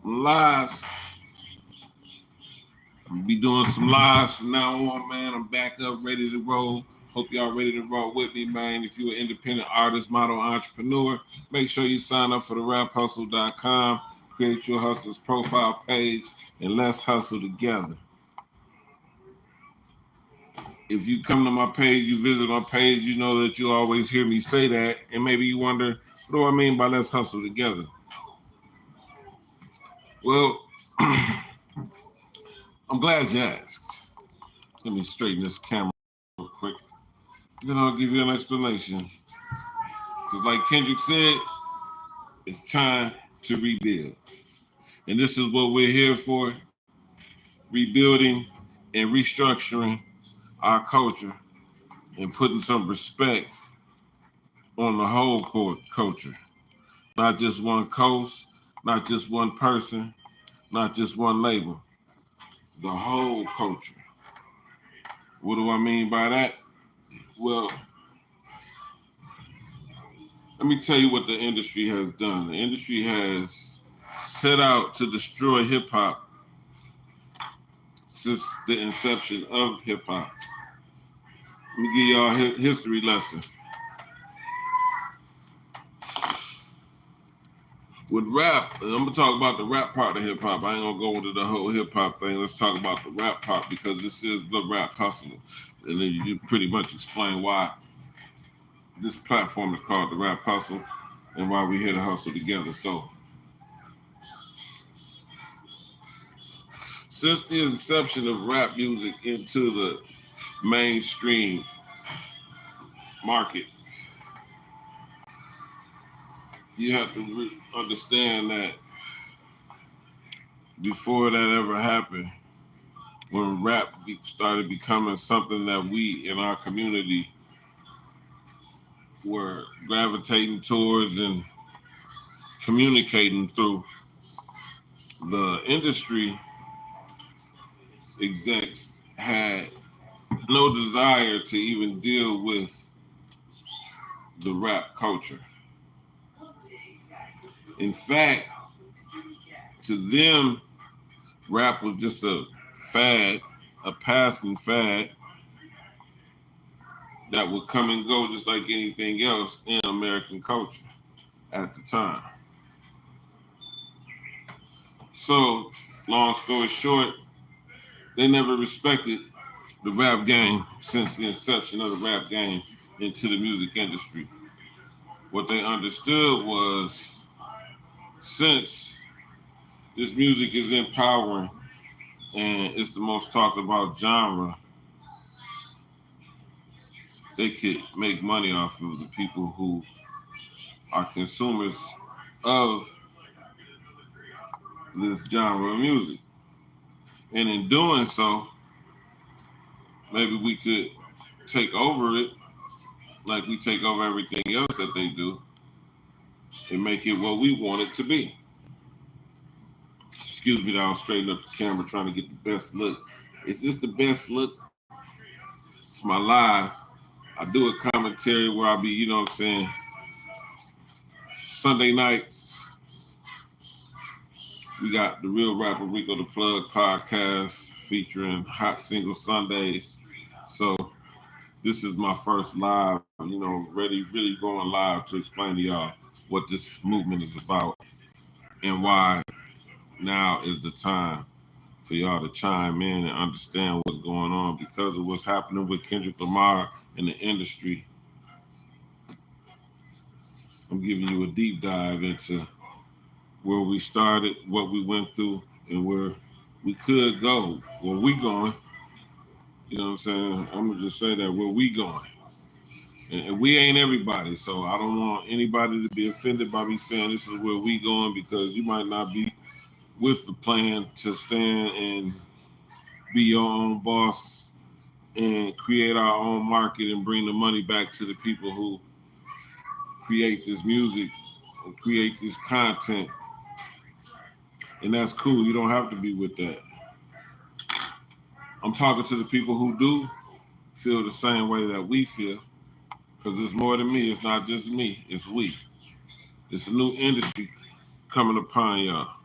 lives. I'll be doing some lives from now on, man. I'm back up, ready to roll. Hope y'all ready to roll with me, man. If you're an independent artist, model, entrepreneur, make sure you sign up for the raphustle.com, create your hustler's profile page, and let's hustle together. If you come to my page, you visit my page, you know that you always hear me say that, and maybe you wonder, what do I mean by let's hustle together? Well, I'm glad you asked. Let me straighten this camera real quick. Then I'll give you an explanation. Because like Kendrick said, it's time to rebuild. And this is what we're here for, rebuilding and restructuring our culture and putting some respect on the whole culture. Not just one coast, not just one person, not just one label. The whole culture. What do I mean by that? Well, let me tell you what the industry has done. The industry has set out to destroy hip hop since the inception of hip hop. Let me give y'all a history lesson. With rap, and I'm gonna talk about the rap part of hip hop. I ain't gonna go into the whole hip hop thing. Let's talk about the rap part because this is the rap hustle. And then you pretty much explain why this platform is called the Rap Hustle and why we're here to hustle together. So, since the inception of rap music into the mainstream market, you have to understand that before that ever happened, when rap started becoming something that we in our community were gravitating towards and communicating through, the industry execs had no desire to even deal with the rap culture. In fact, to them, rap was just a fad, a passing fad that would come and go just like anything else in American culture at the time. So, long story short, they never respected the rap game since the inception of the rap game into the music industry. What they understood was since this music is empowering and it's the most talked about genre, they could make money off of the people who are consumers of this genre of music. And in doing so, maybe we could take over it like we take over everything else that they do and make it what we want it to be. Excuse me, that I was straightening up the camera trying to get the best look. Is this the best look? It's my live. I do a commentary where I'll be, you know what I'm saying, Sunday nights. We got the Real Rapper Rico the Plug podcast featuring Hot Single Sundays. So this is my first live, you know, really going live to explain to y'all what this movement is about and why now is the time for y'all to chime in and understand what's going on because of what's happening with Kendrick Lamar in the industry. I'm giving you a deep dive into where we started, what we went through, and where we could go, where we going. You know what I'm saying? I'm gonna just say that where we going. And we ain't everybody, so I don't want anybody to be offended by me saying this is where we going because you might not be with the plan to stand and be your own boss and create our own market and bring the money back to the people who create this music and create this content. And that's cool. You don't have to be with that. I'm talking to the people who do feel the same way that we feel because it's more than me. It's not just me. It's we. It's a new industry coming upon y'all.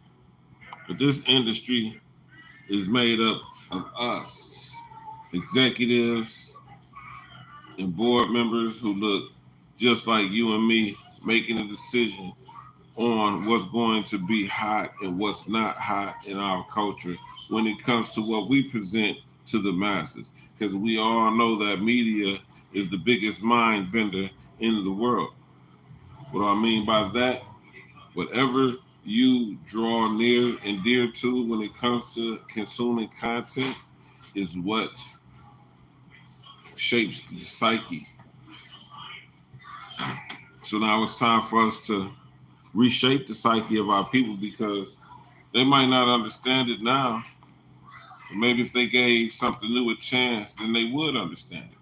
But this industry is made up of us, executives and board members who look just like you and me, making a decision on what's going to be hot and what's not hot in our culture when it comes to what we present to the masses. Because we all know that media is the biggest mind bender in the world. What do I mean by that? Whatever you draw near and dear to when it comes to consuming content is what shapes the psyche. So now it's time for us to reshape the psyche of our people because they might not understand it now. But maybe if they gave something new a chance, then they would understand it.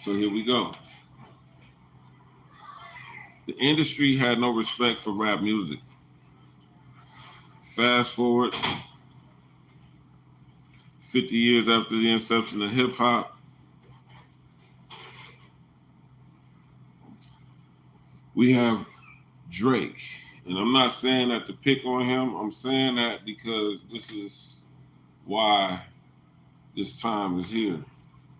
So here we go. The industry had no respect for rap music. Fast forward 50 years after the inception of hip hop, we have Drake. And I'm not saying that to pick on him. I'm saying that because this is why this time is here.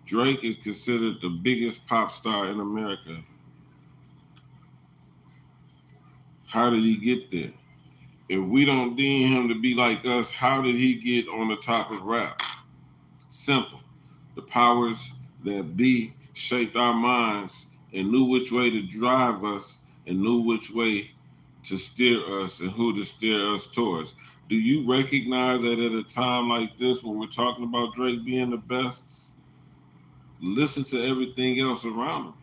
Drake is considered the biggest pop star in America. How did he get there? If we don't deem him to be like us, how did he get on the top of rap? Simple. The powers that be shaped our minds and knew which way to drive us and knew which way to steer us and who to steer us towards. Do you recognize that at a time like this, when we're talking about Drake being the best, listen to everything else around him?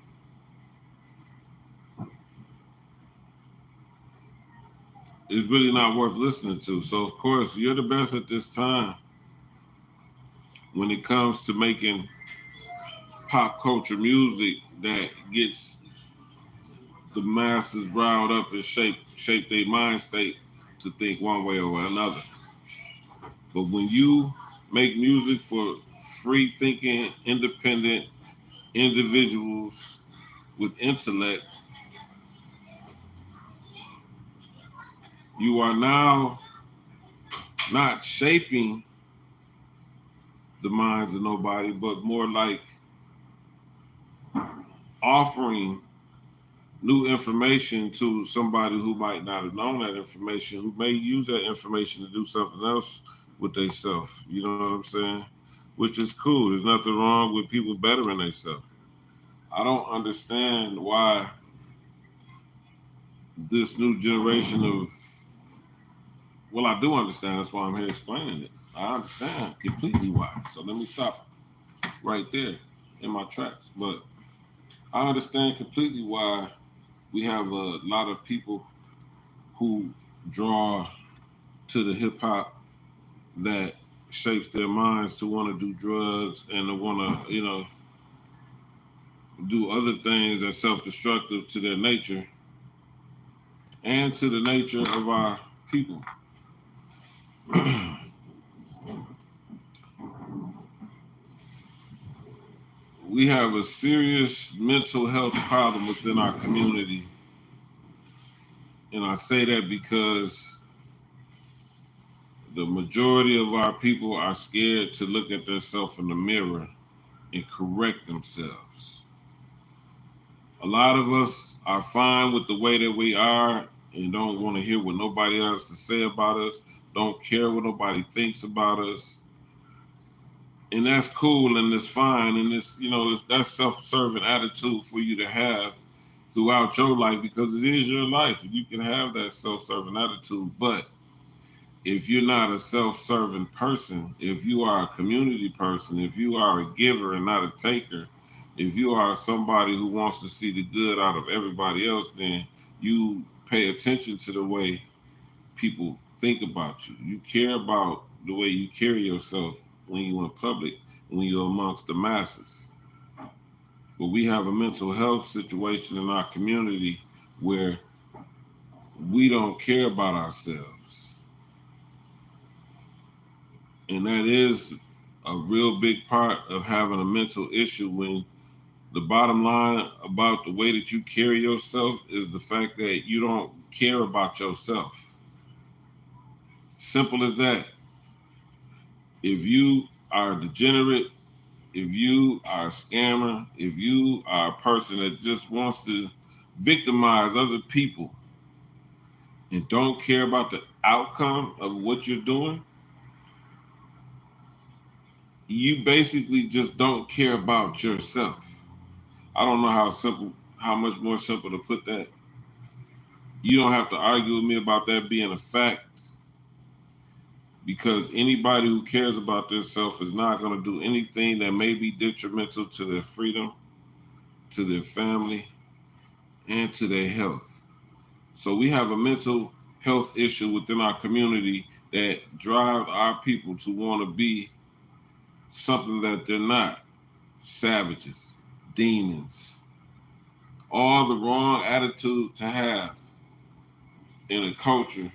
It's really not worth listening to. So, of course, you're the best at this time when it comes to making pop culture music that gets the masses riled up and shape their mind state to think one way or another. But when you make music for free thinking, independent individuals with intellect, you are now not shaping the minds of nobody, but more like offering new information to somebody who might not have known that information, who may use that information to do something else with themselves. You know what I'm saying? Which is cool. There's nothing wrong with people bettering themselves. I don't understand why this new generation of, well, I do understand. That's why I'm here explaining it. I understand completely why. So let me stop right there in my tracks. But I understand completely why we have a lot of people who draw to the hip hop that shapes their minds to want to do drugs and to want to, do other things that's self-destructive to their nature and to the nature of our people. We have a serious mental health problem within our community. And I say that because the majority of our people are scared to look at themselves in the mirror and correct themselves. A lot of us are fine with the way that we are and don't want to hear what nobody else has to say about us, don't care what nobody thinks about us. And that's cool and it's fine. And that's self-serving attitude for you to have throughout your life because it is your life. You can have that self-serving attitude. But if you're not a self-serving person, if you are a community person, if you are a giver and not a taker, if you are somebody who wants to see the good out of everybody else, then you pay attention to the way people think about you. You care about the way you carry yourself when you're in public, when you're amongst the masses. But we have a mental health situation in our community where we don't care about ourselves. And that is a real big part of having a mental issue when the bottom line about the way that you carry yourself is the fact that you don't care about yourself. Simple as that. If you are degenerate, if you are a scammer, if you are a person that just wants to victimize other people and don't care about the outcome of what you're doing, you basically just don't care about yourself. I don't know how much more simple to put that. You don't have to argue with me about that being a fact, because anybody who cares about themselves is not going to do anything that may be detrimental to their freedom, to their family, and to their health. So we have a mental health issue within our community that drives our people to want to be something that they're not. Savages, demons, all the wrong attitudes to have in a culture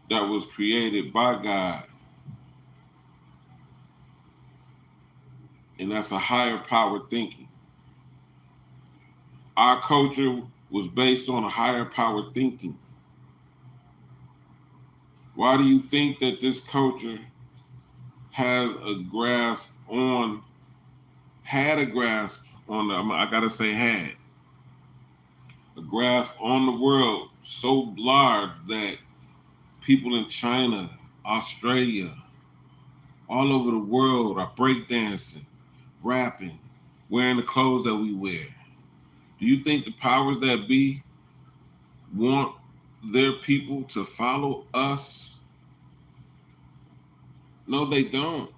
that was created by God. And that's a higher power thinking. Our culture was based on a higher power thinking. Why do you think that this culture has a grasp on, had a grasp on, I gotta say had, a grasp on the world so large that people in China, Australia, all over the world are breakdancing, rapping, wearing the clothes that we wear? Do you think the powers that be want their people to follow us? No, they don't.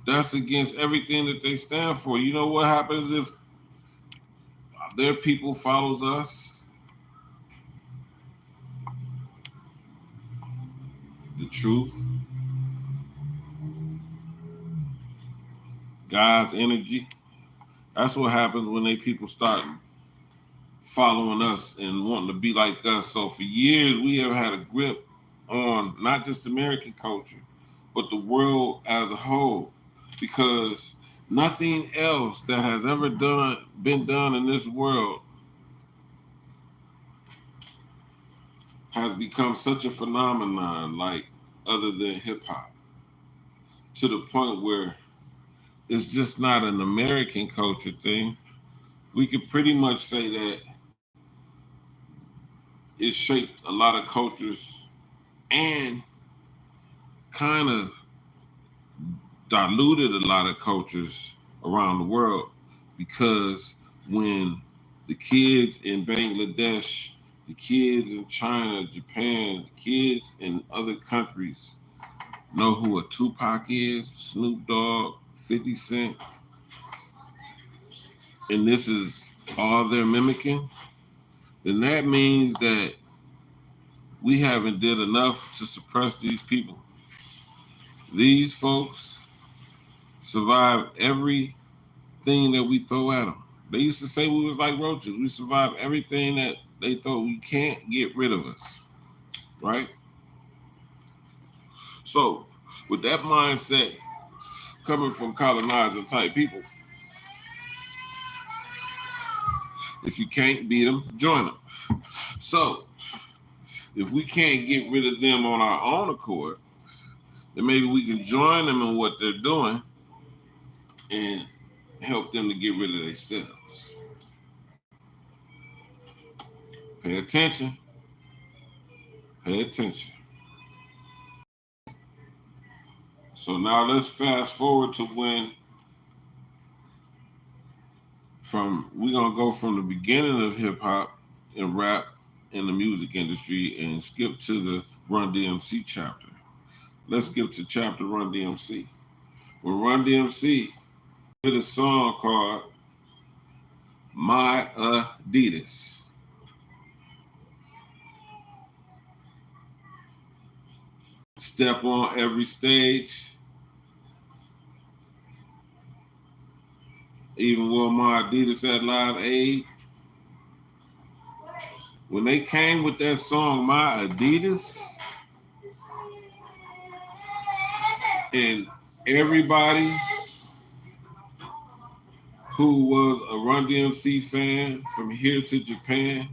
That's against everything that they stand for. You know what happens if their people follows us? The truth, God's energy. That's what happens when they people start following us and wanting to be like us. So for years, we have had a grip on not just American culture, but the world as a whole, because nothing else that has ever been done in this world has become such a phenomenon, like other than hip hop, to the point where it's just not an American culture thing. We could pretty much say that it shaped a lot of cultures and kind of diluted a lot of cultures around the world, because when the kids in Bangladesh, the kids in China, Japan, the kids in other countries know who a Tupac is, Snoop Dogg, 50 Cent, and this is all they're mimicking, then that means that we haven't did enough to suppress these people. These folks survive everything that we throw at them. They used to say we was like roaches. We survive everything that they thought. We can't get rid of us, right? So with that mindset coming from colonizer type people, if you can't beat them, join them. So if we can't get rid of them on our own accord, then maybe we can join them in what they're doing and help them to get rid of themselves. Pay attention. Pay attention. So now let's fast forward to when we're gonna go from the beginning of hip hop and rap in the music industry and skip to the Run DMC chapter. Let's skip to chapter Run DMC. When Run DMC did a song called My Adidas. Step on every stage. Even wore my Adidas at Live Aid. When they came with that song, My Adidas, and everybody who was a Run DMC fan from here to Japan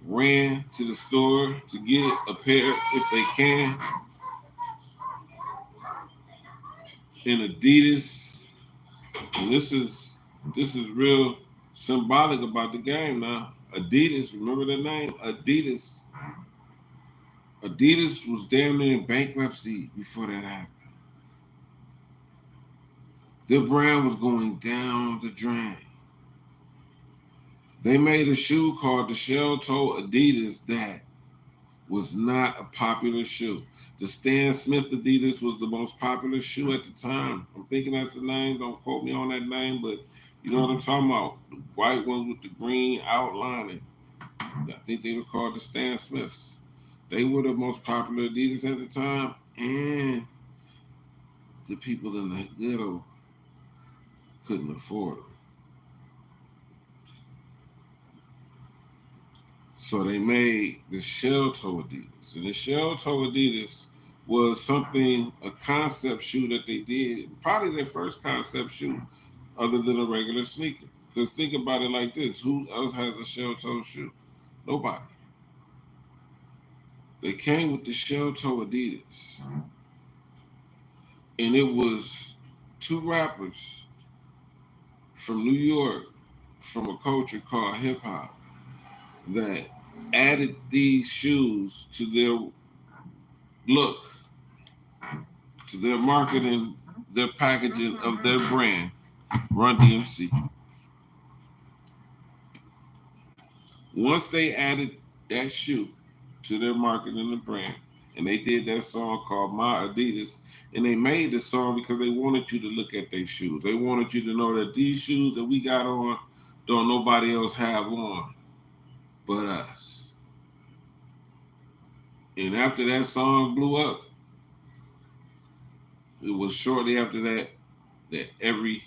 ran to the store to get a pair if they can. And Adidas, and this is real symbolic about the game now. Adidas, remember the name? Adidas. Adidas was damn near in bankruptcy before that happened. Their brand was going down the drain. They made a shoe called the Shell Toe Adidas that was not a popular shoe. The Stan Smith Adidas was the most popular shoe at the time. I'm thinking that's the name. Don't quote me on that name, but you know what I'm talking about. The white ones with the green outlining. I think they were called the Stan Smiths. They were the most popular Adidas at the time, and the people in the ghetto couldn't afford them. So they made the Shell Toe Adidas. And the Shell Toe Adidas was a concept shoe that they did, probably their first concept shoe other than a regular sneaker. Because think about it like this, who else has a shell toe shoe? Nobody. They came with the Shell Toe Adidas. And it was two rappers from New York from a culture called hip hop that added these shoes to their look, to their marketing, their packaging of their brand, Run DMC. Once they added that shoe to their marketing and brand, and they did that song called My Adidas, and they made the song because they wanted you to look at their shoes. They wanted you to know that these shoes that we got on don't nobody else have on but us. And after that song blew up, it was shortly after that every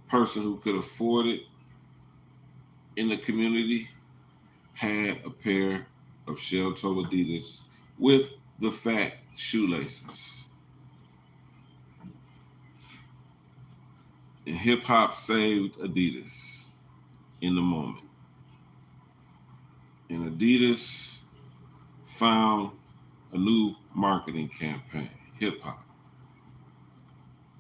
person who could afford it in the community had a pair of shell toe Adidas with the fat shoelaces. And hip hop saved Adidas in the moment. And Adidas found a new marketing campaign, hip hop.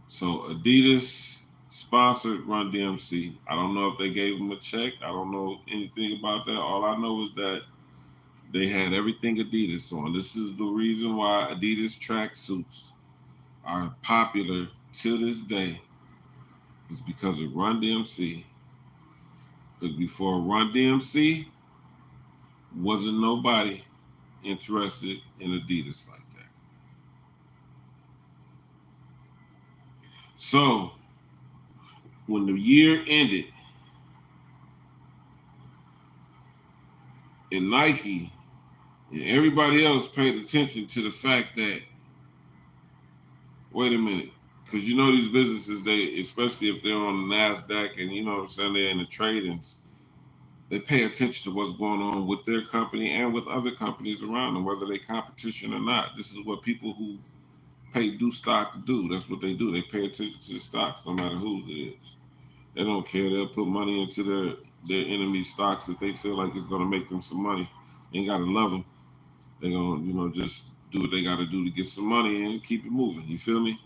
So Adidas sponsored Run DMC. I don't know if they gave them a check. I don't know anything about that. All I know is that they had everything Adidas on. This is the reason why Adidas tracksuits are popular to this day. It's because of Run DMC. Because before Run DMC, wasn't nobody interested in Adidas like that. So when the year ended and Nike and everybody else paid attention to the fact that, wait a minute, because you know these businesses, they, especially if they're on the NASDAQ and you know what I'm saying, they're in the tradings, they pay attention to what's going on with their company and with other companies around them, whether they're competition or not. This is what people who do stock to do. That's what they do. They pay attention to the stocks, no matter whose it is. They don't care. They'll put money into their enemy stocks that they feel like is going to make them some money. They ain't got to love them. They're going to, just do what they got to do to get some money and keep it moving. You feel me?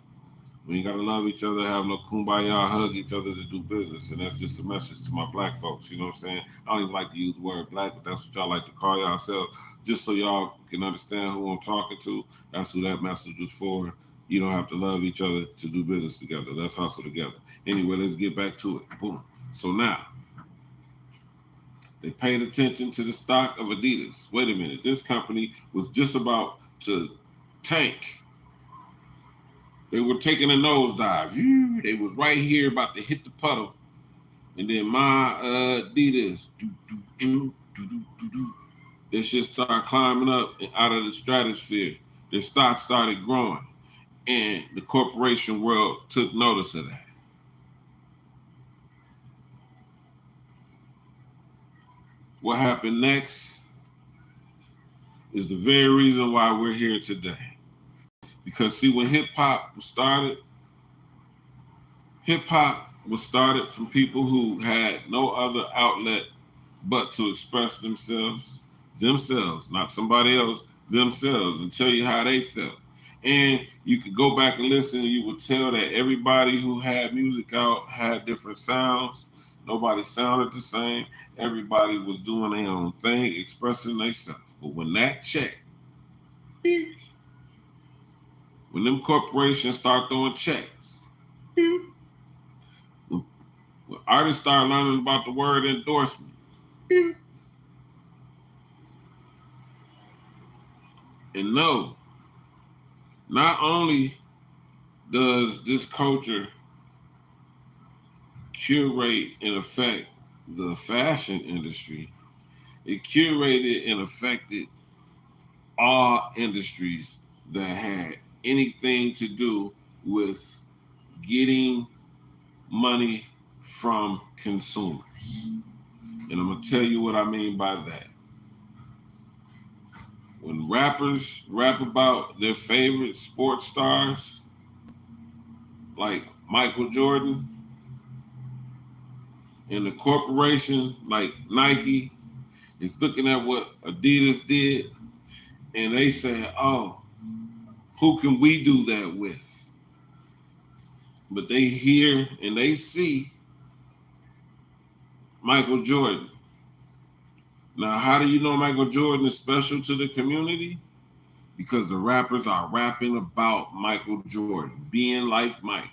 We ain't got to love each other, have no kumbaya, hug each other to do business. And that's just a message to my black folks. You know what I'm saying? I don't even like to use the word black, but that's what y'all like to call yourselves. Just so y'all can understand who I'm talking to. That's who that message was for. You don't have to love each other to do business together. Let's hustle together. Anyway, let's get back to it. Boom. So now, they paid attention to the stock of Adidas. Wait a minute. This company was just about to tank. They were taking a nosedive. They was right here about to hit the puddle. And then my Adidas, this shit started climbing up out of the stratosphere. Their stock started growing. And the corporation world took notice of that. What happened next is the very reason why we're here today. Because see, when hip-hop was started from people who had no other outlet but to express themselves, not somebody else, themselves, and tell you how they felt. And you could go back and listen, and you would tell that everybody who had music out had different sounds. Nobody sounded the same. Everybody was doing their own thing, expressing themselves. But when that check, beep, when them corporations start throwing checks, beep, when artists start learning about the word endorsement, beep, and no, not only does this culture curate and affect the fashion industry, it curated and affected all industries that had anything to do with getting money from consumers. And I'm going to tell you what I mean by that. When rappers rap about their favorite sports stars, like Michael Jordan, and the corporation like Nike is looking at what Adidas did, and they say, oh, who can we do that with? But they hear and they see Michael Jordan. Now, how do you know Michael Jordan is special to the community? Because the rappers are rapping about Michael Jordan, being like Mike.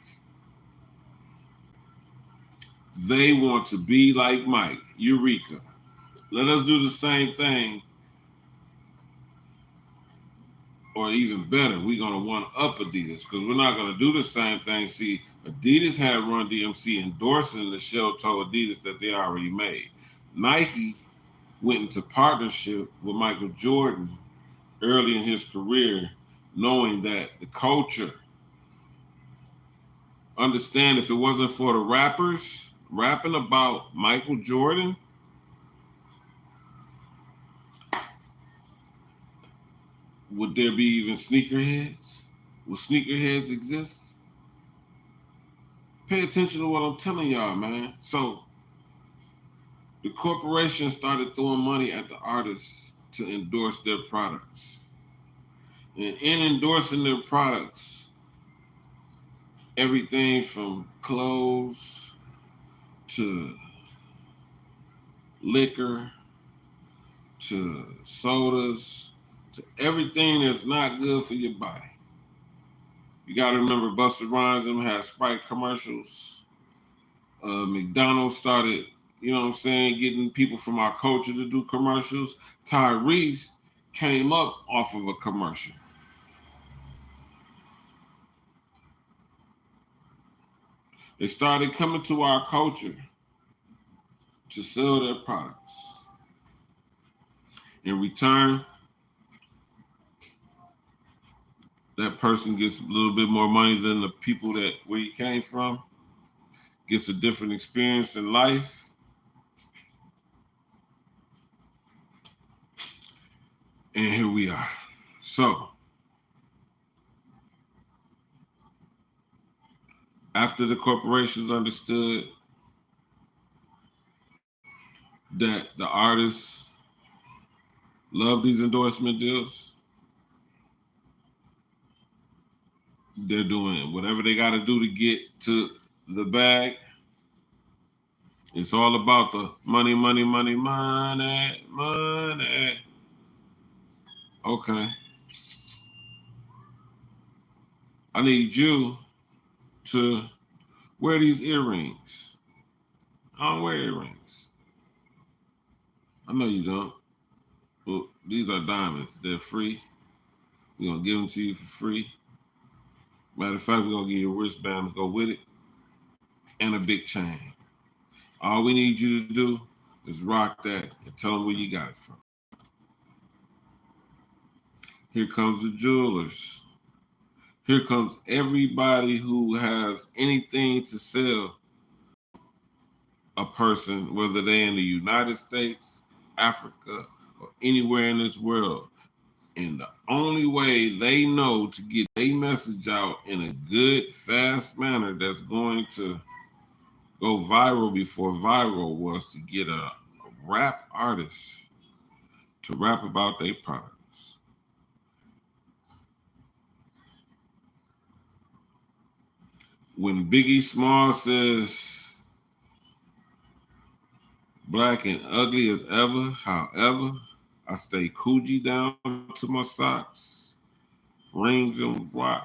They want to be like Mike. Eureka. Let us do the same thing, or even better, we're going to one up Adidas because we're not going to do the same thing. See, Adidas had Run DMC endorsing the shell toe Adidas that they already made. Nike went into partnership with Michael Jordan early in his career, knowing that the culture, understand if it wasn't for the rappers rapping about Michael Jordan, would there be even sneakerheads? Will sneakerheads exist? Pay attention to what I'm telling y'all, man. So the corporation started throwing money at the artists to endorse their products. And in endorsing their products, everything from clothes to liquor to sodas to everything that's not good for your body. You got to remember Busta Rhymes them had Sprite commercials. McDonald's started, you know what I'm saying, getting people from our culture to do commercials. Tyrese came up off of a commercial. They started coming to our culture to sell their products. In return, that person gets a little bit more money than the people that where he came from, gets a different experience in life. And here we are. So, after the corporations understood that the artists love these endorsement deals, they're doing whatever they got to do to get to the bag. It's all about the money, money, money, money, money. Okay. I need you to wear these earrings. I don't wear earrings. I know you don't. Well, these are diamonds. They're free. We're going to give them to you for free. Matter of fact, we're going to give you a wristband to go with it and a big chain. All we need you to do is rock that and tell them where you got it from. Here comes the jewelers. Here comes everybody who has anything to sell a person, whether they're in the United States, Africa, or anywhere in this world. And the only way they know to get a message out in a good, fast manner that's going to go viral before viral was to get a rap artists to rap about their products. When Biggie Small says black and ugly as ever, however, I stay Coogee down to my socks, rings and watch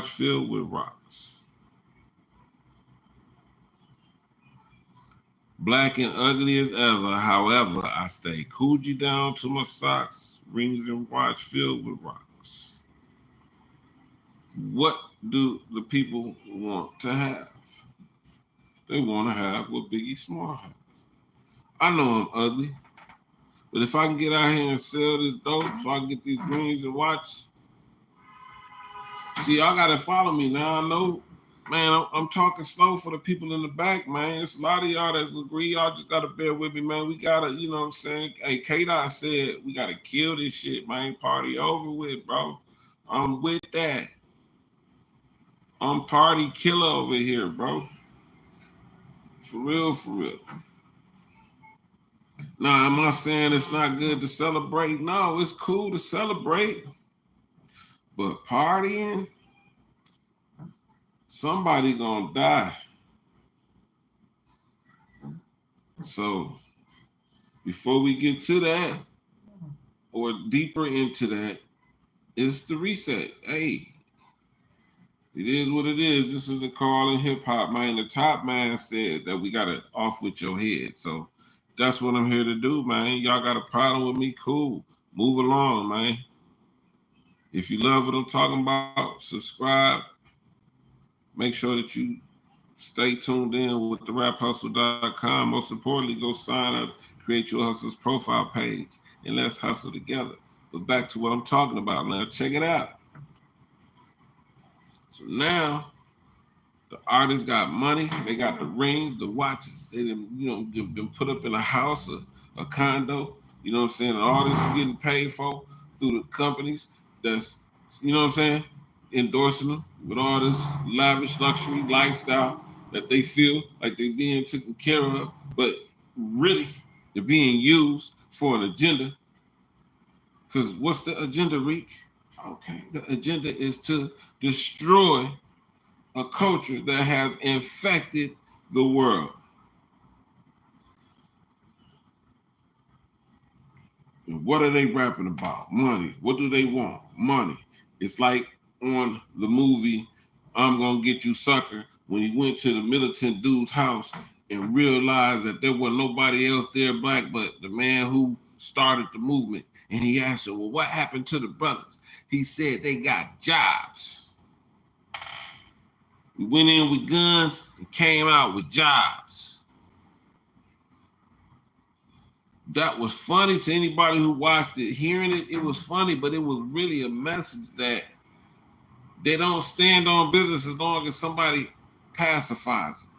filled with rocks. Black and ugly as ever, however, I stay Coogee down to my socks, rings and watch filled with rocks. What do the people want to have? They want to have what Biggie Small has. I know I'm ugly, but if I can get out here and sell this dope so I can get these rings and watch, see, y'all gotta follow me now. I know, man, I'm talking slow for the people in the back, man. It's a lot of y'all that agree. Y'all just gotta bear with me, man. We gotta, you know what I'm saying? Hey, K-Dot said we gotta kill this shit, man. Party over with, bro. I'm with that. I'm party killer over here, bro. For real, for real. Now, am I saying it's not good to celebrate? No, it's cool to celebrate. But partying, somebody gonna die. So before we get to that or deeper into that, it's the reset. Hey, it is what it is. This is a call in hip hop, man. The top man said that we gotta off with your head. So that's what I'm here to do, man. Y'all got a problem with me? Cool. Move along, man. If you love what I'm talking about, subscribe. Make sure that you stay tuned in with theraphustle.com. Most importantly, go sign up, create your hustle's profile page, and let's hustle together. But back to what I'm talking about now. Check it out. So now the artists got money. They got the rings, the watches. They been put up in a house, a condo. You know what I'm saying? And all this is getting paid for through the companies that's, you know what I'm saying, endorsing them with all this lavish luxury lifestyle that they feel like they're being taken care of, but really they're being used for an agenda. Because what's the agenda, Reek? Okay, the agenda is to destroy a culture that has infected the world. And what are they rapping about? Money. What do they want? Money. It's like on the movie I'm Gonna Get You Sucker, when he went to the militant dude's house and realized that there wasn't nobody else there black but the man who started the movement. And he asked him, well, what happened to the brothers? He said they got jobs. We went in with guns and came out with jobs. That was funny to anybody who watched it. Hearing it, it was funny, but it was really a message that they don't stand on business as long as somebody pacifies them.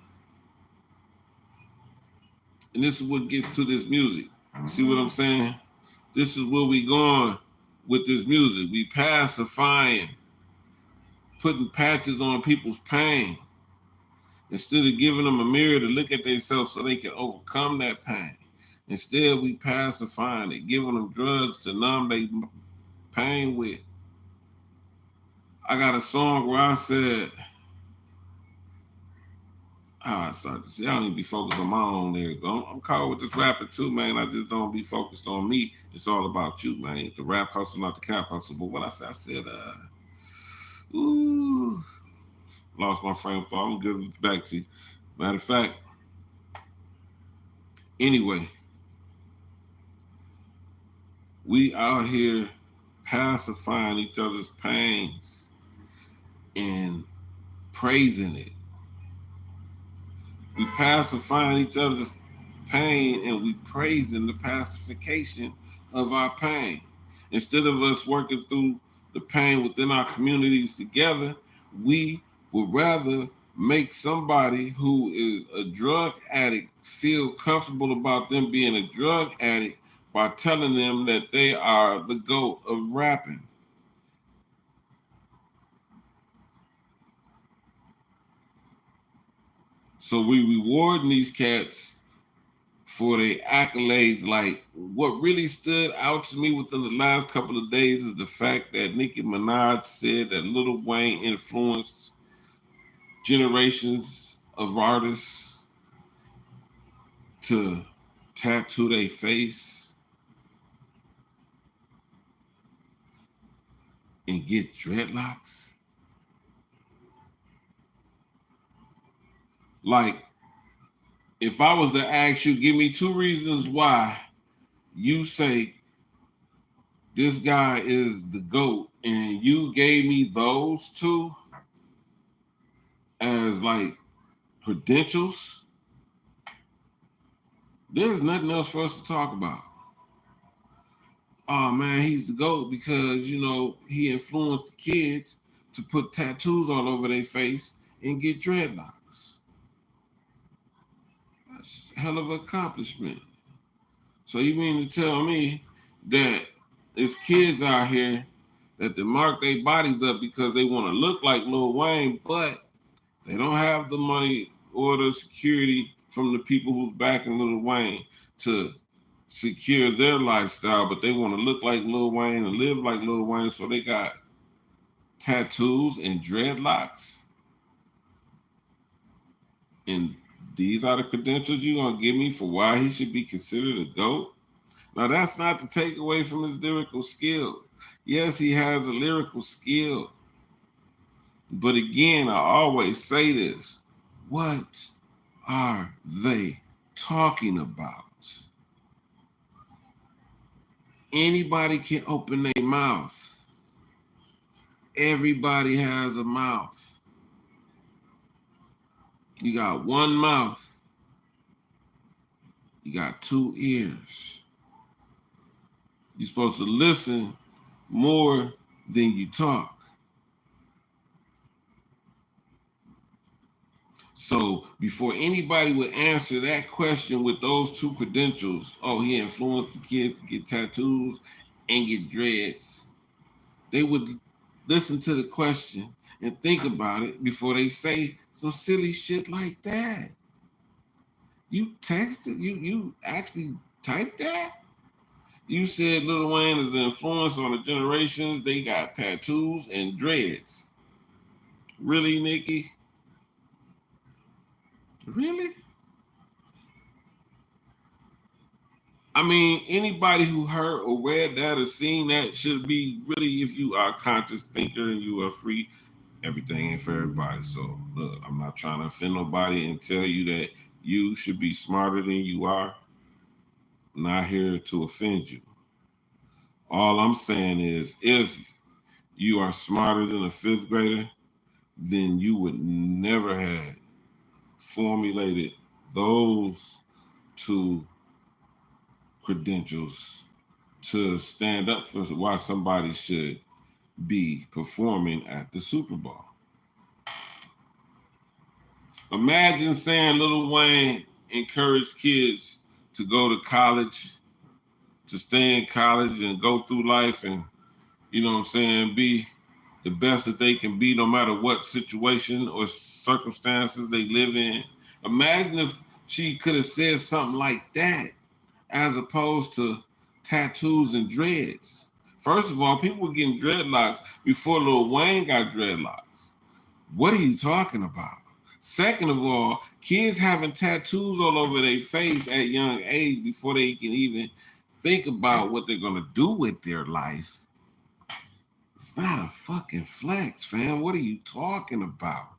And this is what gets to this music. See what I'm saying? This is where we going with this music. We pacifying, putting patches on people's pain instead of giving them a mirror to look at themselves so they can overcome that pain. Instead, we pacifying it, giving them drugs to numb their pain with. I got a song where I said, I started to say, I don't even be focused on my own lyrics. I'm caught with this rapping too, man. I just don't be focused on me. It's all about you, man. The rap hustle, not the cap hustle. But what I said, lost my frame of thought. I'm gonna give it back to you. Matter of fact, anyway, we out here pacifying each other's pains and praising it. We pacifying each other's pain and we praising the pacification of our pain. Instead of us working through the pain within our communities together, we would rather make somebody who is a drug addict feel comfortable about them being a drug addict by telling them that they are the GOAT of rapping. So we rewarding these cats for their accolades. Like, what really stood out to me within the last couple of days is the fact that Nicki Minaj said that Lil Wayne influenced generations of artists to tattoo their face and get dreadlocks. Like, if I was to ask you, give me 2 reasons why you say this guy is the GOAT, and you gave me those two as like credentials, there's nothing else for us to talk about. Oh man, he's the GOAT because, he influenced the kids to put tattoos all over their face and get dreadlocks. That's a hell of an accomplishment. So you mean to tell me that there's kids out here that they mark their bodies up because they want to look like Lil Wayne, but they don't have the money or the security from the people who's backing Lil Wayne to secure their lifestyle, but they want to look like Lil Wayne and live like Lil Wayne, so they got tattoos and dreadlocks. And these are the credentials you're going to give me for why he should be considered a GOAT? Now, that's not to take away from his lyrical skill. Yes, he has a lyrical skill. But again, I always say this. What are they talking about? Anybody can open their mouth. Everybody has a mouth. You got one mouth. You got 2 ears. You're supposed to listen more than you talk. So before anybody would answer that question with those 2 credentials, oh, he influenced the kids to get tattoos and get dreads, they would listen to the question and think about it before they say some silly shit like that. You texted, you actually typed that? You said Lil Wayne is an influence on the generations. They got tattoos and dreads. Really, Nikki? Really? I mean, anybody who heard or read that or seen that should be really, if you are a conscious thinker and you are free, everything ain't for everybody. So, look, I'm not trying to offend nobody and tell you that you should be smarter than you are. I'm not here to offend you. All I'm saying is, if you are smarter than a 5th grader, then you would never have formulated those 2 credentials to stand up for why somebody should be performing at the Super Bowl. Imagine saying Lil Wayne encouraged kids to go to college, to stay in college and go through life and, be the best that they can be no matter what situation or circumstances they live in. Imagine if she could have said something like that as opposed to tattoos and dreads. First of all, people were getting dreadlocks before Lil Wayne got dreadlocks. What are you talking about? Second of all, kids having tattoos all over their face at young age before they can even think about what they're going to do with their life. It's not a fucking flex, fam. What are you talking about?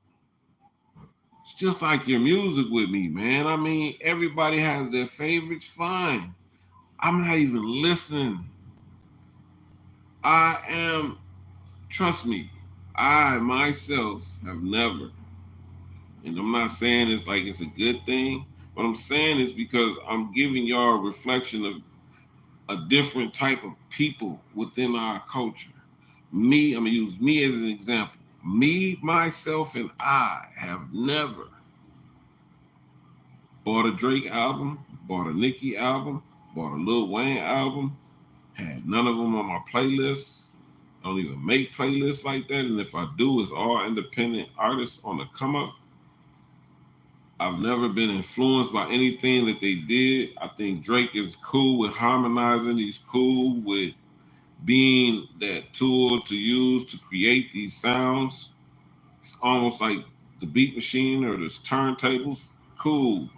It's just like your music with me, man. I mean, everybody has their favorites, fine. I'm not even listening. Trust me, I myself have never, and I'm not saying it's like it's a good thing, but I'm saying it's because I'm giving y'all a reflection of a different type of people within our culture. Me, I'm gonna use me as an example. Me, myself, and I have never bought a Drake album, bought a Nicki album, bought a Lil Wayne album, had none of them on my playlist. I don't even make playlists like that. And if I do, it's all independent artists on the come up. I've never been influenced by anything that they did. I think Drake is cool with harmonizing. He's cool with being that tool to use to create these sounds. It's almost like the beat machine or the turntables. Cool.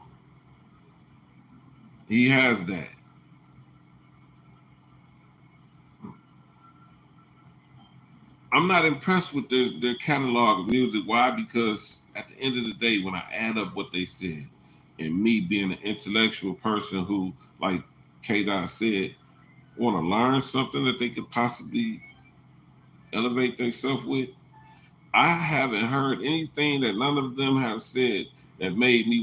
He has that. I'm not impressed with their catalog of music. Why? Because at the end of the day, when I add up what they said, and me being an intellectual person who, like K. Dot said, want to learn something that they could possibly elevate themselves with, I haven't heard anything that none of them have said that made me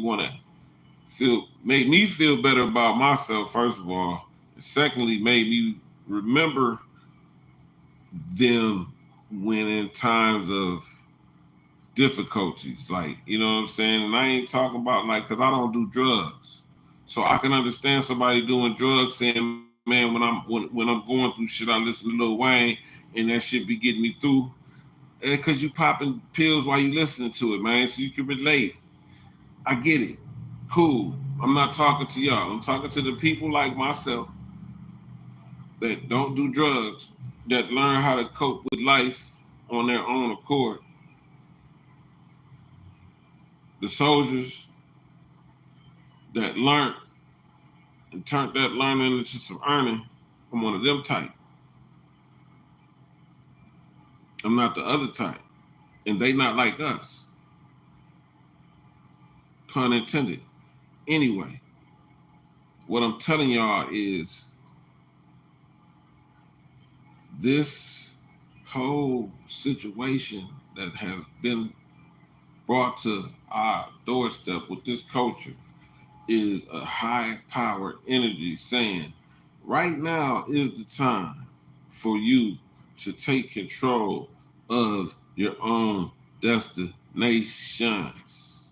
feel better about myself, first of all. And secondly, made me remember them when in times of difficulties. Like, you know what I'm saying? And I ain't talking about like, cause I don't do drugs. So I can understand somebody doing drugs saying, man, when I'm going through shit, I listen to Lil Wayne and that shit be getting me through. And cause you popping pills while you listening to it, man. So you can relate. I get it. Cool. I'm not talking to y'all. I'm talking to the people like myself that don't do drugs, that learn how to cope with life on their own accord. The soldiers that learned and turned that learning into some earning. I'm one of them type. I'm not the other type. And they not like us. Pun intended. Anyway, what I'm telling y'all is this whole situation that has been brought to our doorstep with this culture is a high powered energy saying, right now is the time for you to take control of your own destinations.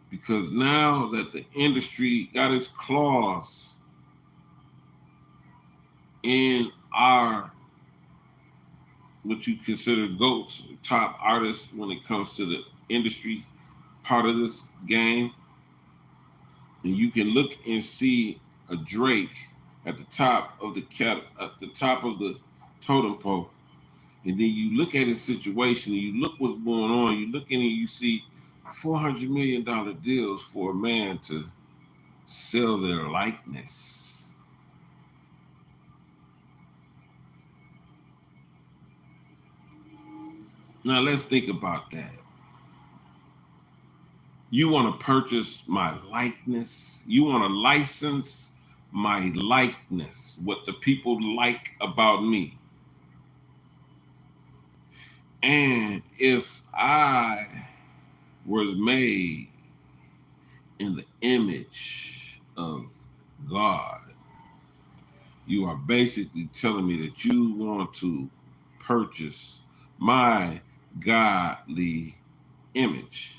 Because now that the industry got its claws in our, what you consider GOATs, top artists when it comes to the industry part of this game, and you can look and see a Drake at the top of the totem pole, and then you look at his situation, and you look what's going on. You look in and you see $400 million deals for a man to sell their likeness. Now let's think about that. You want to purchase my likeness? You want to license my likeness? What the people like about me? And if I was made in the image of God, you are basically telling me that you want to purchase my godly image.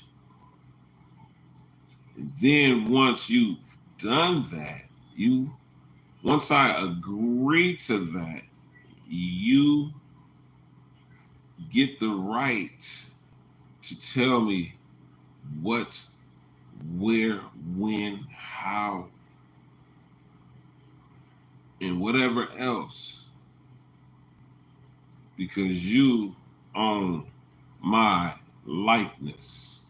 And then once you've done that, once I agree to that, you get the right to tell me what, where, when, how, and whatever else, because you own my likeness.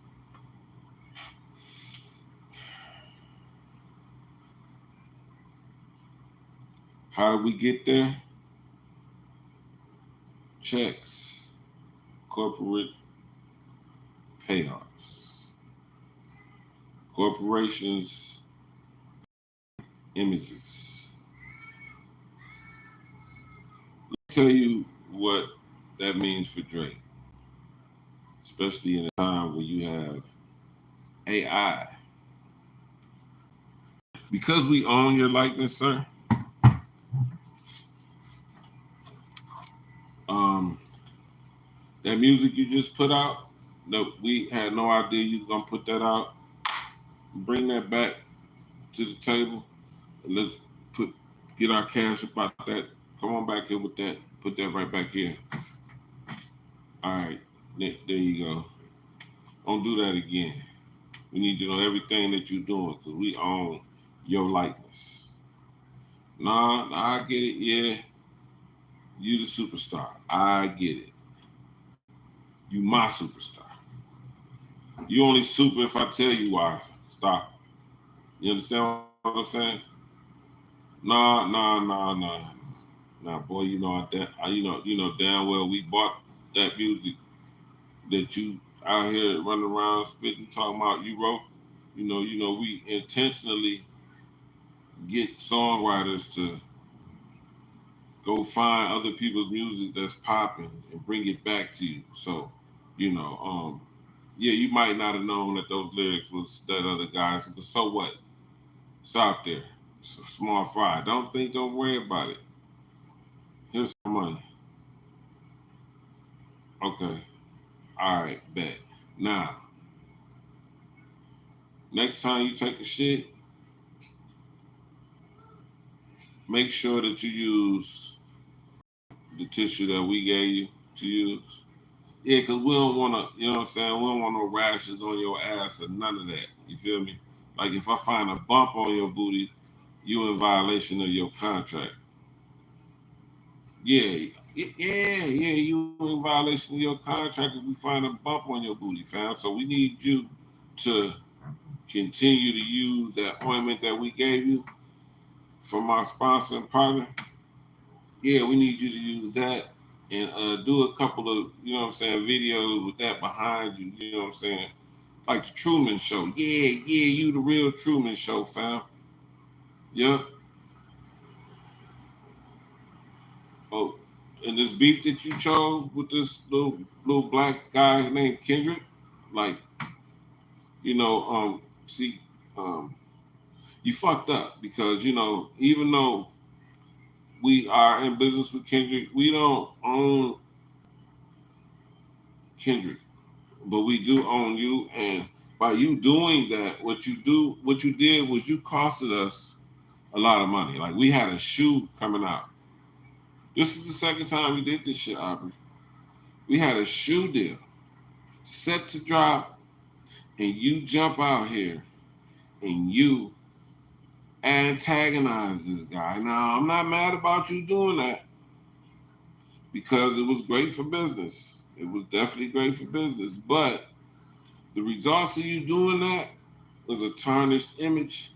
How do we get there? Checks, corporate payoffs, corporations, images. Let me tell you what that means for Drake, especially in a time where you have AI. Because we own your likeness, sir, um, that music you just put out, no, we had no idea you was gonna put that out. Bring that back to the table. And let's get our cash about that. Come on back here with that. Put that right back here. All right, there you go. Don't do that again. We need to know everything that you're doing because we own your likeness. Nah, I get it. Yeah, you the superstar. I get it. You my superstar. You only super if I tell you why. Stop. You understand what I'm saying? Nah. Nah, boy, you know damn well we bought that music that you out here running around spitting, talking about you wrote. We intentionally get songwriters to go find other people's music that's popping and bring it back to you. So, you know, yeah, you might not have known that those lyrics was that other guy's, but so what? It's out there. It's a small fry. Don't worry about it. Here's some money. Okay. All right, bet. Now, next time you take a shit, make sure that you use the tissue that we gave you to use. Yeah, because we don't want to, you know what I'm saying? We don't want no rashes on your ass or none of that. You feel me? Like if I find a bump on your booty, you in violation of your contract. Yeah, you in violation of your contract if we find a bump on your booty, fam. So we need you to continue to use that ointment that we gave you from our sponsor and partner. Yeah, we need you to use that and do a couple of, you know what I'm saying, videos with that behind you, you know what I'm saying? Like the Truman Show. Yeah, you the real Truman Show, fam. Yep. Oh, and this beef that you chose with this little black guy named Kendrick, like, see, um, you fucked up because, even though we are in business with Kendrick, we don't own Kendrick, but we do own you. And by you doing that, what you did was you costed us a lot of money. Like we had a shoe coming out. This is the second time we did this shit, Aubrey. We had a shoe deal set to drop, and you jump out here and you antagonize this guy. Now, I'm not mad about you doing that because it was great for business. It was definitely great for business. But the results of you doing that was a tarnished image,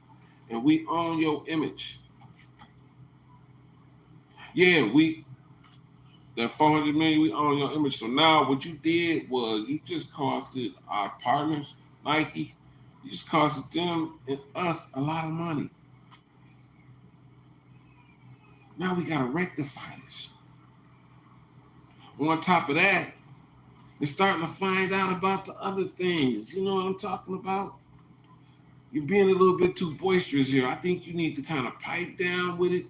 and we own your image. Yeah, that 400 million, we own your image. So now what you did was you just costed our partners, Nike, you just costed them and us a lot of money. Now we gotta rectify this. On top of that, we're starting to find out about the other things. You know what I'm talking about? You're being a little bit too boisterous here. I think you need to kind of pipe down with it.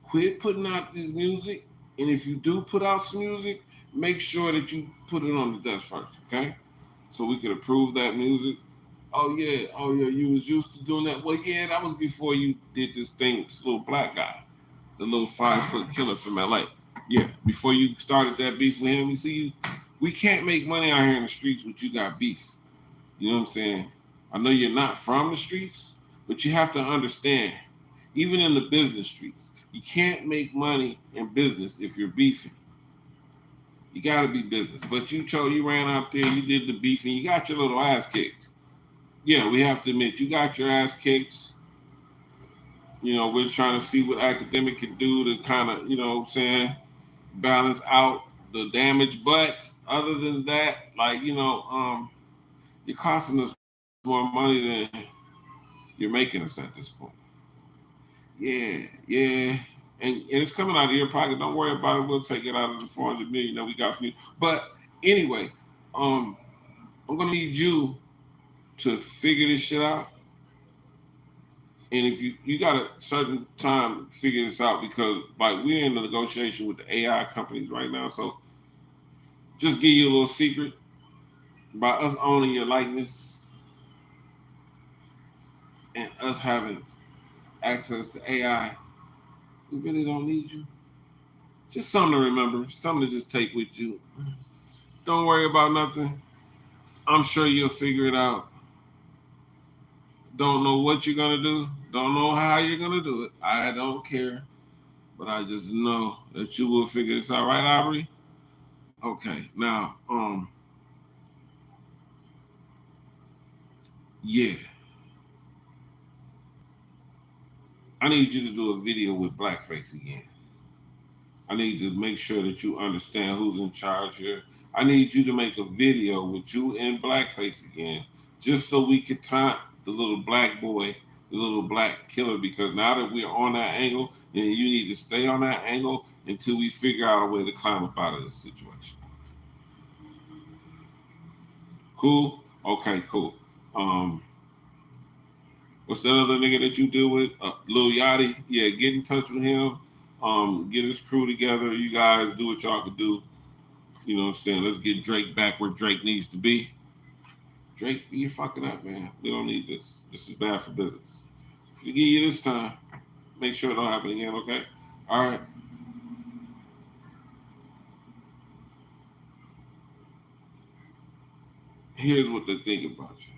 Quit putting out this music. And if you do put out some music, make sure that you put it on the desk first, okay? So we could approve that music. Oh yeah, you was used to doing that. Well, yeah, that was before you did this thing with this little black guy, the little 5-foot killer from LA. Yeah, before you started that beef with him, you see, we can't make money out here in the streets with you got beef. You know what I'm saying? I know you're not from the streets, but you have to understand, even in the business streets, you can't make money in business if you're beefing. You gotta be business. But you ran out there, you did the beefing, you got your little ass kicked. Yeah, we have to admit, you got your ass kicked. We're trying to see what academic can do to kind of, balance out the damage. But other than that, like, you're costing us more money than you're making us at this point. Yeah. And it's coming out of your pocket. Don't worry about it. We'll take it out of the 400 million that we got from you. But anyway, I'm gonna need you to figure this shit out. And if you got a certain time to figure this out because like we're in the negotiation with the AI companies right now. So just give you a little secret by us owning your likeness and us having access to AI, we really don't need you. Just something to remember, something to just take with you. Don't worry about nothing. I'm sure you'll figure it out. Don't know what you're gonna do. Don't know how you're gonna do it. I don't care. But I just know that you will figure this out, right, Aubrey? Okay. Now, yeah. I need you to do a video with blackface again. I need to make sure that you understand who's in charge here. I need you to make a video with you in blackface again, just so we can taunt the little black boy, the little black killer, because now that we're on that angle, then you need to stay on that angle until we figure out a way to climb up out of this situation. Cool? Okay, cool. Um, what's that other nigga that you deal with? Lil Yachty. Yeah, get in touch with him. Get his crew together. You guys do what y'all can do. You know what I'm saying? Let's get Drake back where Drake needs to be. Drake, you're fucking up, man. We don't need this. This is bad for business. Forgive you this time. Make sure it don't happen again, okay? All right. Here's what they think about you.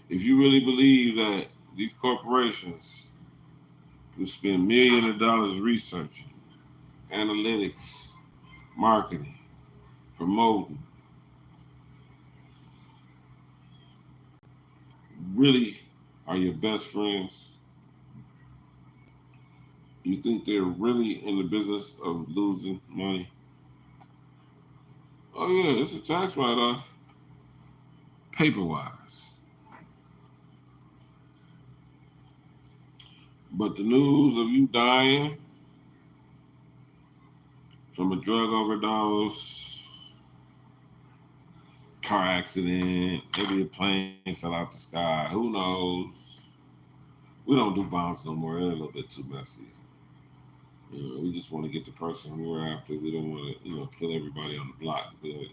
If you really believe that these corporations will spend millions of dollars researching, analytics, marketing, promoting, really are your best friends, you think they're really in the business of losing money? Oh yeah, it's a tax write-off, paper-wise. But the news of you dying from a drug overdose, car accident, maybe a plane fell out the sky, who knows? We don't do bombs no more. They're a little bit too messy. You know, we just want to get the person we're after. We don't want to, kill everybody on the block. But I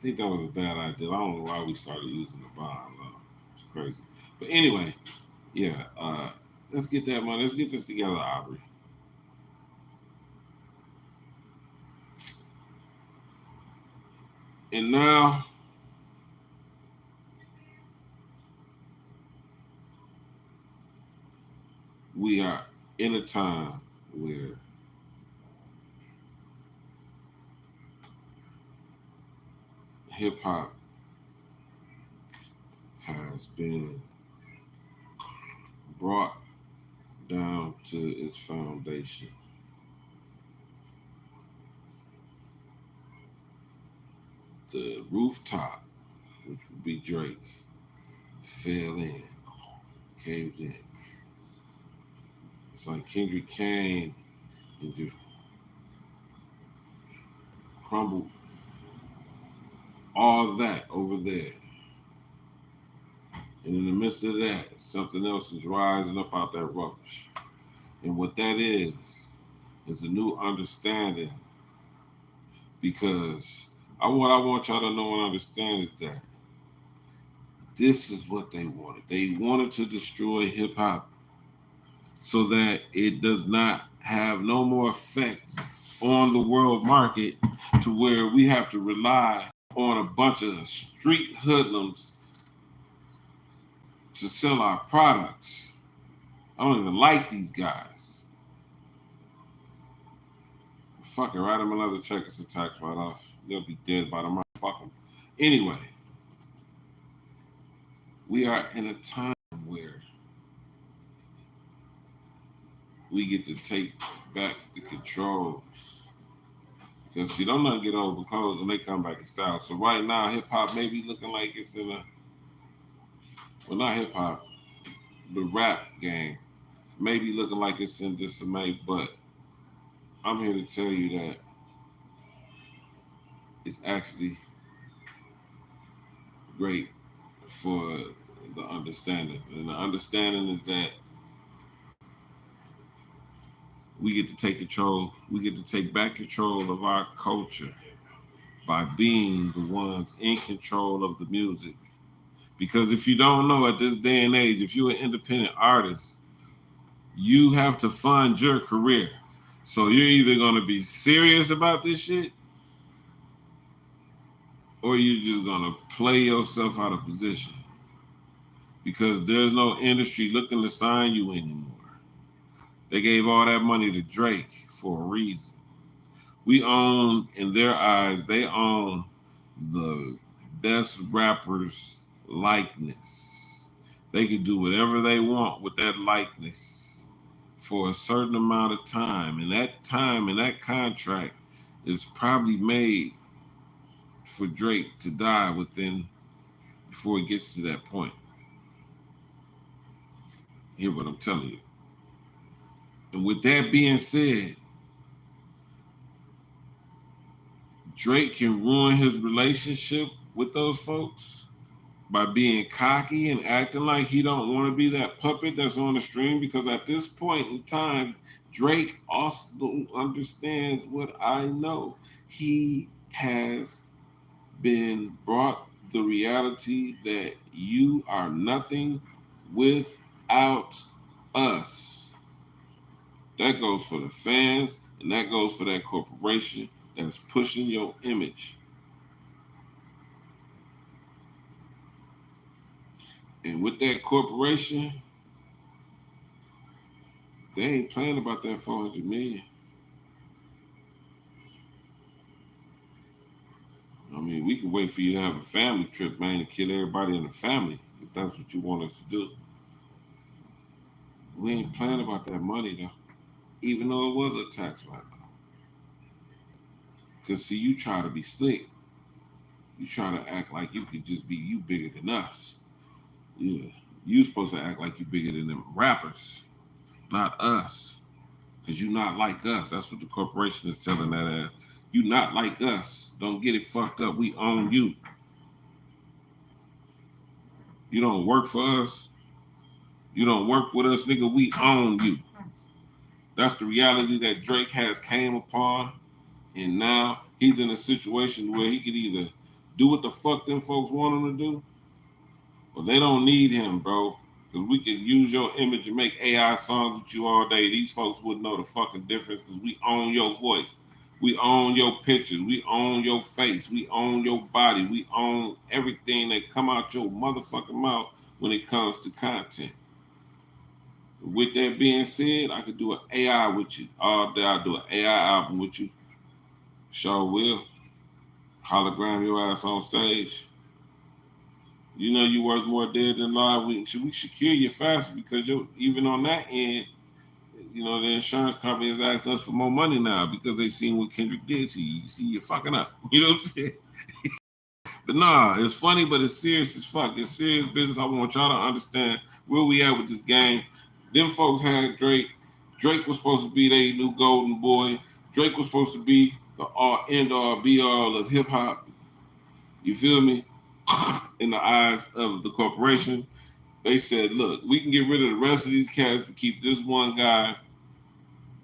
think that was a bad idea. I don't know why we started using the bomb. It's crazy. But anyway, yeah, let's get that money. Let's get this together, Aubrey. And now, we are in a time where hip hop has been brought down to its foundation. The rooftop, which would be Drake, fell in, caved in. It's like Kendrick came and just crumbled all that over there. And in the midst of that, something else is rising up out that rubbish. And what that is a new understanding. Because what I want y'all to know and understand is that this is what they wanted. They wanted to destroy hip hop so that it does not have no more effect on the world market to where we have to rely on a bunch of street hoodlums to sell our products. I don't even like these guys. Fuck it, write them another check. It's a tax write-off. They'll be dead by the month. Fuck them. Anyway, we are in a time where we get to take back the controls. Because see, don't nothing get over clothes when they come back in style. So right now, hip hop may be looking like it's in a, well, not hip hop, the rap game may be looking like it's in disarray, but I'm here to tell you that it's actually great for the understanding. And the understanding is that we get to take control, we get to take back control of our culture by being the ones in control of the music. Because if you don't know, at this day and age, if you're an independent artist, you have to fund your career. So you're either going to be serious about this shit or you're just gonna play yourself out of position because there's no industry looking to sign you anymore. They gave all that money to Drake for a reason. We own, in their eyes, they own the best rapper's likeness. They can do whatever they want with that likeness for a certain amount of time. And that time and that contract is probably made for Drake to die within before it gets to that point. Hear what I'm telling you. And with that being said, Drake can ruin his relationship with those folks by being cocky and acting like he don't want to be that puppet that's on the string, because at this point in time, Drake also understands what I know. He has been brought the reality that you are nothing without us. That goes for the fans, and that goes for that corporation that's pushing your image. And with that corporation, they ain't playing about that 400 million. I mean, we can wait for you to have a family trip, man, and kill everybody in the family if that's what you want us to do. We ain't playing about that money though, even though it was a tax write-off. Cause see, you try to be slick. You try to act like you could just be you bigger than us. Yeah, you supposed to act like you bigger than them rappers, not us. Cause you not like us. That's what the corporation is telling that ass. You not like us. Don't get it fucked up. We own you. You don't work for us. You don't work with us, nigga. We own you. That's the reality that Drake has came upon, and now he's in a situation where he could either do what the fuck them folks want him to do, or they don't need him, bro. Because we can use your image and make AI songs with you all day. These folks wouldn't know the fucking difference because we own your voice. We own your pictures. We own your face. We own your body. We own everything that come out your motherfucking mouth when it comes to content. With that being said, I could do an AI with you all day. I'll do an AI album with you. Sure will. Hologram your ass on stage. You know you worth more dead than alive. We should kill you faster because even on that end, you know, the insurance company has asked us for more money now because they seen what Kendrick did to you. You see, you're fucking up. You know what I'm saying? But nah, it's funny, but it's serious as fuck. It's serious business. I want y'all to understand where we at with this game. Them folks had Drake. Drake was supposed to be their new golden boy. Drake was supposed to be the all end all be all of hip hop. You feel me? In the eyes of the corporation, they said, look, we can get rid of the rest of these cats but keep this one guy.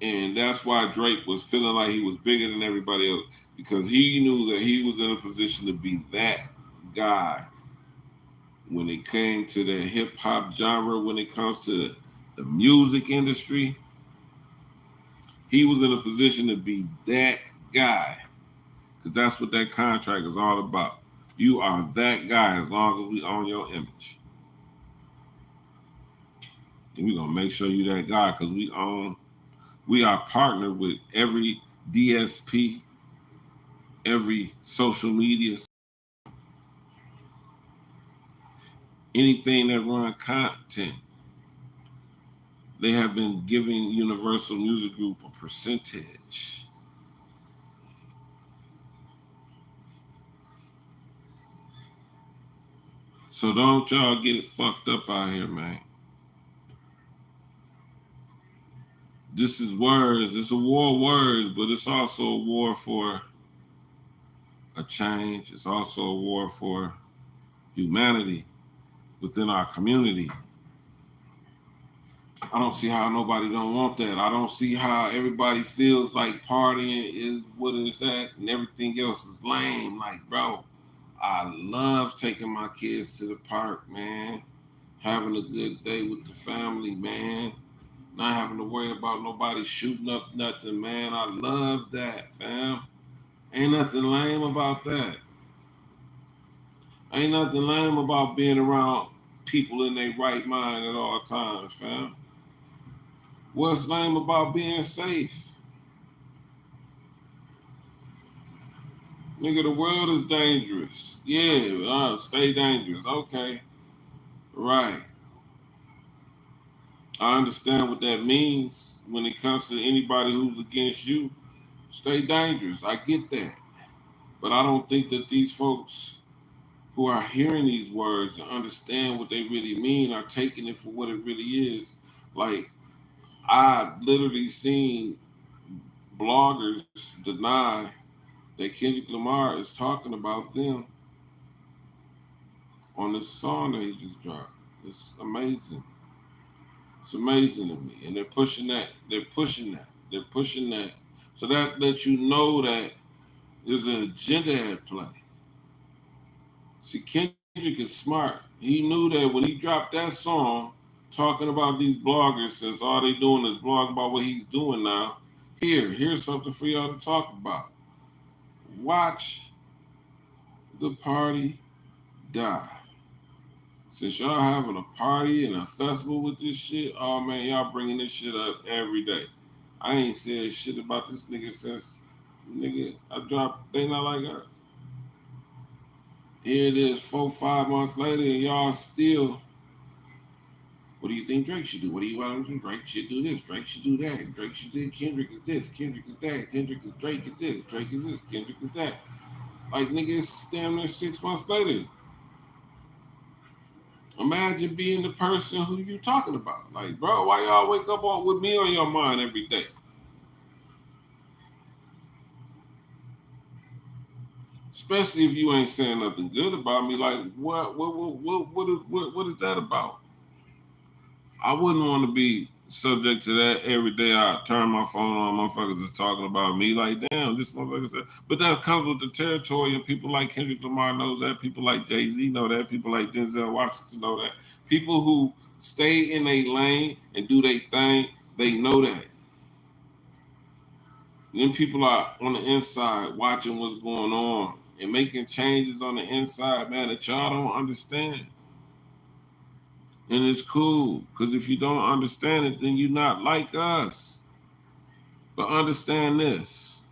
And that's why Drake was feeling like he was bigger than everybody else, because he knew that he was in a position to be that guy when it came to the hip hop genre, when it comes to the music industry. He was in a position to be that guy, because that's what that contract is all about. You are that guy as long as we own your image. And we're gonna make sure you that guy because we are partnered with every DSP, every social media, anything that run content. They have been giving Universal Music Group a percentage. So don't y'all get it fucked up out here, man. This is words. It's a war of words, but it's also a war for a change. It's also a war for humanity within our community. I don't see how nobody don't want that. I don't see how everybody feels like partying is what it's at and everything else is lame. Like, bro, I love taking my kids to the park, man. Having a good day with the family, man. Not having to worry about nobody shooting up nothing, man. I love that, fam. Ain't nothing lame about that. Ain't nothing lame about being around people in their right mind at all times, fam. What's lame about being safe? Nigga, the world is dangerous. Yeah, stay dangerous. Okay, right. I understand what that means when it comes to anybody who's against you. Stay dangerous. I get that. But I don't think that these folks who are hearing these words and understand what they really mean are taking it for what it really is. Like, I literally seen bloggers deny that Kendrick Lamar is talking about them on this song that he just dropped. It's amazing. It's amazing to me. And they're pushing that. They're pushing that. They're pushing that. So that lets you know that there's an agenda at play. See, Kendrick is smart. He knew that when he dropped that song talking about these bloggers, since all they doing is blog about what he's doing now, here's something for y'all to talk about. Watch the party die. Since y'all having a party and a festival with this shit, oh man, y'all bringing this shit up every day. I ain't said shit about this nigga since nigga I dropped They Not Like Us. Here it is 4, 5 months later, and y'all still. What do you think Drake should do? What do you want to do? Drake should do this. Drake should do that. Drake should do. Kendrick is this. Kendrick is that. Kendrick is Drake is this. Drake is this. Kendrick is that. Like nigga, it's damn near 6 months later. Imagine being the person who you talking about. Like, bro, why y'all wake up with me on your mind every day? Especially if you ain't saying nothing good about me. Like, what is that about? I wouldn't want to be subject to that every day. I turn my phone on, motherfuckers is talking about me. Like, damn, this motherfucker said. But that comes with the territory, and people like Kendrick Lamar knows that. People like Jay-Z know that. People like Denzel Washington know that. People who stay in a lane and do their thing, they know that. And then people are on the inside watching what's going on and making changes on the inside, man, that y'all don't understand. And it's cool, because if you don't understand it, then you're not like us. But understand this.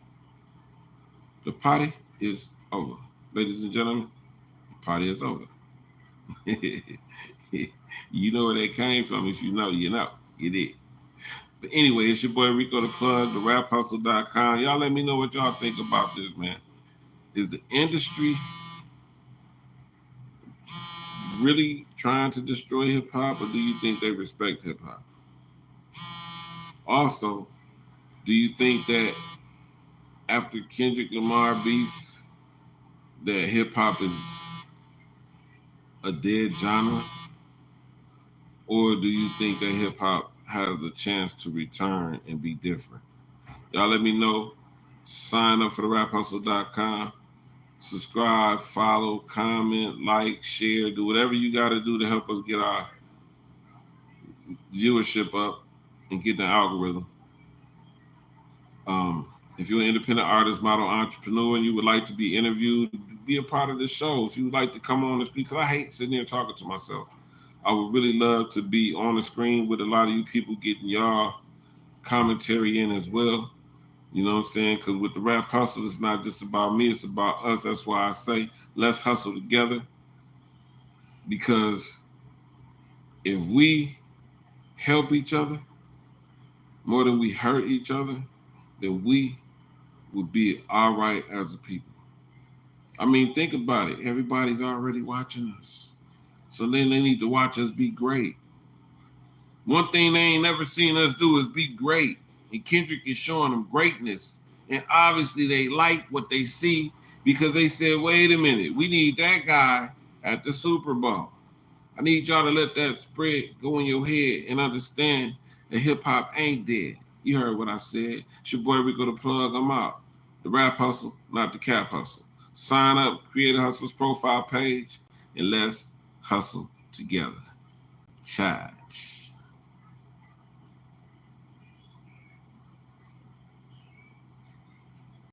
The party is over. Ladies and gentlemen, the party is over. You know where that came from. If you know, you know. You did. But anyway, it's your boy Rico the Plug, the raphustle.com. Y'all let me know what y'all think about this, man. Is the industry really trying to destroy hip hop, or do you think they respect hip hop? Also, do you think that after Kendrick Lamar beef, that hip hop is a dead genre? Or do you think that hip hop has a chance to return and be different? Y'all let me know. Sign up for the raphustle.com. Subscribe, follow, comment, like, share, do whatever you got to do to help us get our viewership up and get the algorithm. If you're an independent artist, model, entrepreneur, and you would like to be interviewed, be a part of the show. If you would like to come on the screen, because I hate sitting here talking to myself. I would really love to be on the screen with a lot of you people getting y'all commentary in as well. You know what I'm saying? Because with the Rap Hustle, it's not just about me, it's about us. That's why I say, let's hustle together. Because if we help each other more than we hurt each other, then we would be all right as a people. I mean, think about it. Everybody's already watching us. So then they need to watch us be great. One thing they ain't never seen us do is be great. And Kendrick is showing them greatness. And obviously they like what they see because they said, wait a minute, we need that guy at the Super Bowl. I need y'all to let that spread go in your head and understand that hip hop ain't dead. You heard what I said. It's your boy Rico the Plug. I'm out. The Rap Hustle, not the Cap Hustle. Sign up, Creator Hustle's profile page, and let's hustle together. Charge.